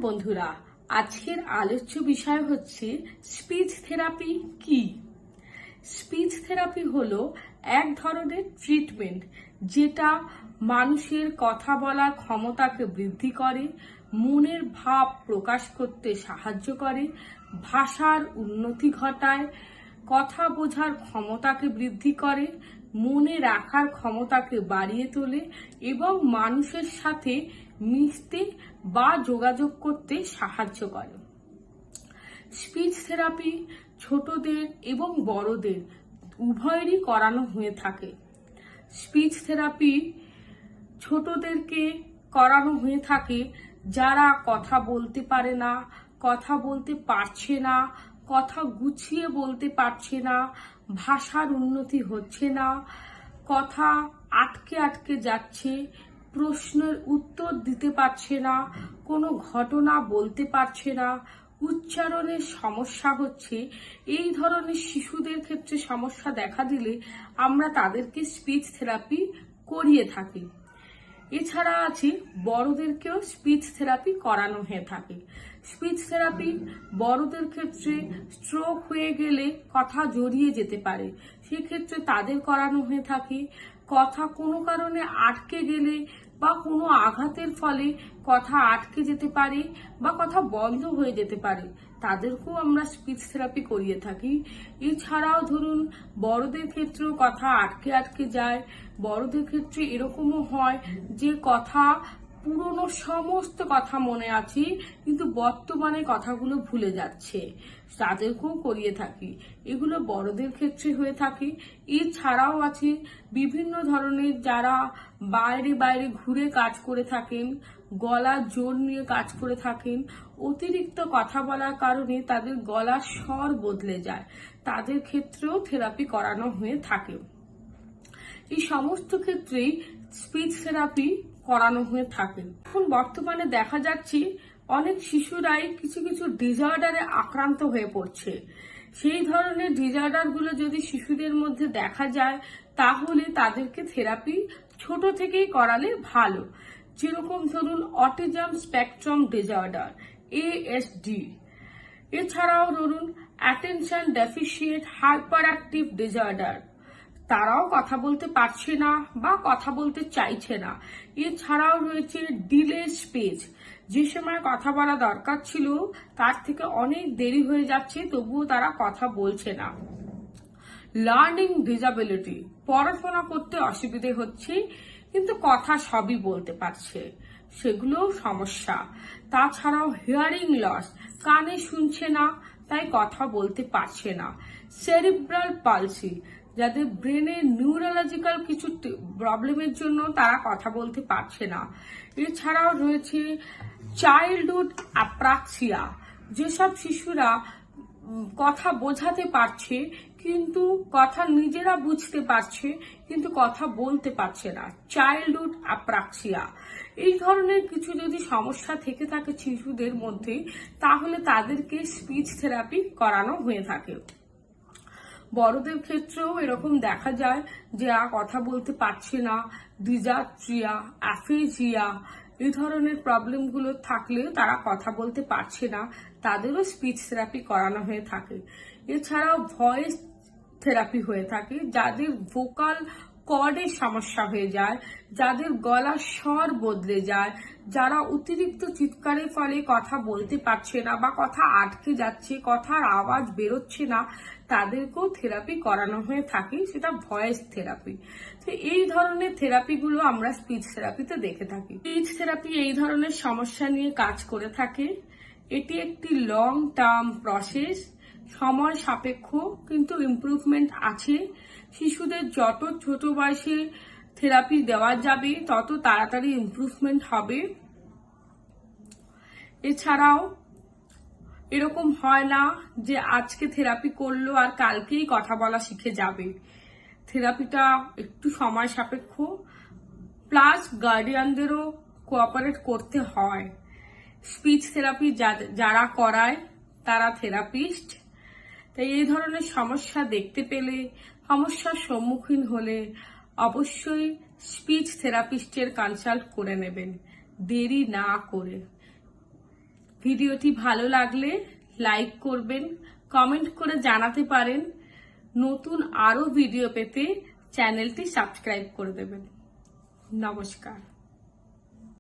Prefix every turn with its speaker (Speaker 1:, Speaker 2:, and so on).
Speaker 1: বন্ধুরা, আজকের আলোচ্য বিষয় হচ্ছে স্পিচ থেরাপি কি। স্পিচ থেরাপি হলো এক ধরনের ট্রিটমেন্ট যেটা মানুষের কথা বলার ক্ষমতাকে বৃদ্ধি করে, মনের ভাব প্রকাশ করতে সাহায্য করে, ভাষার উন্নতি ঘটায়, কথা বোঝার ক্ষমতাকে বৃদ্ধি করে, মনে রাখার ক্ষমতাকে বাড়িয়ে তোলে এবং মানুষের সাথে মিশতে বা যোগাযোগ করতে সাহায্য করে। স্পিচ থেরাপি ছোটদের এবং বড়দের উভয়েরই করানো হয়ে থাকে। স্পিচ থেরাপি ছোটদেরকে করানো হয়ে থাকে যারা কথা বলতে পারে না, কথা বলতে পারছে না, কথা গুছিয়ে বলতে পারছে না, ভাষার উন্নতি হচ্ছে না, কথা আটকে আটকে যাচ্ছে, প্রশ্নের উত্তর দিতে পারছে না, কোনো ঘটনা বলতে পারছে না, উচ্চারণের সমস্যা হচ্ছে। এই ধরনের শিশুদের ক্ষেত্রে সমস্যা দেখা দিলে আমরা তাদেরকে স্পিচ থেরাপি করিয়ে থাকি। এছাড়া আছে বড়দেরকেও স্পিচ থেরাপি করানো হয়ে থাকে। স্পিচ থেরাপি বড়দের ক্ষেত্রে স্ট্রোক হয়ে গেলে কথা জড়িয়ে যেতে পারে, সেক্ষেত্রে তাদের করানো হয়ে থাকে। কথা কোনো কারণে আটকে গেলে বা কোনো আঘাতের ফলে কথা আটকে যেতে পারে বা কথা বন্ধ হয়ে যেতে পারে, তাদেরকেও আমরা স্পিচ থেরাপি করিয়ে থাকি। এছাড়াও ধরুন বড়দের ক্ষেত্রেও কথা আটকে আটকে যায়। বড়দের ক্ষেত্রে এরকমও হয় যে কথা পুরনো সমস্ত কথা মনে আছে কিন্তু বর্তমানে কথাগুলো ভুলে যাচ্ছে, তাদেরকেও করিয়ে থাকি। এগুলো বড়দের ক্ষেত্রে হয়ে থাকে। এছাড়াও আছে বিভিন্ন ধরনের যারা বাইরে বাইরে ঘুরে কাজ করে থাকেন, গলার জোর নিয়ে কাজ করে থাকেন, অতিরিক্ত কথা বলার কারণে তাদের গলার স্বর বদলে যায়, তাদের ক্ষেত্রেও থেরাপি করানো হয়ে থাকে। এই সমস্ত ক্ষেত্রেই স্পিচ থেরাপি করানো হয়ে থাকে। এখন বর্তমানে দেখা যাচ্ছে অনেক শিশুরাই কিছু কিছু ডিসঅর্ডারে আক্রান্ত হয়ে পড়ছে। সেই ধরনের ডিসঅর্ডারগুলো যদি শিশুদের মধ্যে দেখা যায় তাহলে তাদেরকে থেরাপি ছোট থেকেই করালে ভালো। যেরকম ধরুন অটিজম স্পেকট্রাম ডিসঅর্ডার, ASD। এছাড়াও ধরুন attention deficient hyper active disorder, তারাও কথা বলতে পারছে না বা কথা বলতে চাইছে না। এছাড়াও রয়েছে ডিলে স্পিচ, যে সময় কথা বলা দরকার ছিল তার থেকে অনেক দেরি হয়ে যাচ্ছে তবুও তারা কথা বলছে না। লার্নিং ডিসএবিলিটি, পড়াশোনা করতে অসুবিধে হচ্ছে কিন্তু কথা সবই বলতে পারছে, সেগুলোও সমস্যা। তাছাড়াও হিয়ারিং লস, কানে শুনছে না তাই কথা বলতে পারছে না। সেরিব্রাল পালসি, যাদের ব্রেনে নিউরোলজিক্যাল কিছু প্রবলেমের জন্য তারা কথা বলতে পারছে না। এছাড়াও রয়েছে চাইল্ডহুড অ্যাপ্রাক্সিয়া, যেসব শিশুরা কথা বোঝাতে পারছে কিন্তু কথা নিজেরা বুঝতে পারছে কিন্তু কথা বলতে পারছে না, চাইল্ডহুড অ্যাপ্রাক্সিয়া। এই ধরনের কিছু যদি সমস্যা থেকে থাকে শিশুদের মধ্যে তাহলে তাদেরকে স্পিচ থেরাপি করানো হয়ে থাকে। বড়দের ক্ষেত্রেও এরকম দেখা যায় যে কথা বলতে পারছে না, ডিজার্ট্রিয়া, অ্যাফেজিয়া, এই ধরনের প্রবলেমগুলো থাকলে তারা কথা বলতে পারছে না, তাদেরও স্পিচ থেরাপি করানো হয়ে থাকে। এছাড়াও ভয়েস থেরাপি হয়ে থাকে, যাদের ভোকাল কর্ডের সমস্যা হয়ে যায়, যাদের গলার স্বর বদলে যায়, যারা অতিরিক্ত চিৎকারের ফলে কথা বলতে পারছে না বা কথা আটকে যাচ্ছে, কথার আওয়াজ বেরোচ্ছে না, তাদেরকেও থেরাপি করানো হয়ে থাকে, সেটা ভয়েস থেরাপি। তো এই ধরনের থেরাপিগুলো আমরা স্পিচ থেরাপিতে দেখে থাকি। স্পিচ থেরাপি এই ধরনের সমস্যা নিয়ে কাজ করে থাকে। এটি একটি লং টার্ম প্রসেস, সময় সাপেক্ষ কিন্তু ইমপ্রুভমেন্ট আছে। শিশুদের যত ছোট বয়সে থেরাপি দেওয়া যাবে তত তাড়াতাড়ি ইমপ্রুভমেন্ট হবে। এছাড়াও এরকম হয় না যে আজকে থেরাপি করলো আর কালকেই কথা বলা শিখে যাবে। থেরাপিটা একটু সময় সাপেক্ষ, প্লাস গার্ডিয়ানদেরও কোঅপারেট করতে হয়। স্পিচ থেরাপি যারা করায় তারা থেরাপিস্ট। তাই এই ধরনের সমস্যা দেখতে পেলে, সমস্যার সম্মুখীন হলে অবশ্যই স্পিচ থেরাপিস্টের কনসাল্ট করে নেবেন দেরি না করে। ভিডিওটি ভালো লাগলে লাইক করবেন, কমেন্ট করে জানাতে পারেন। নতুন আরো ভিডিও পেতে চ্যানেলটি সাবস্ক্রাইব করে দেবেন। নমস্কার।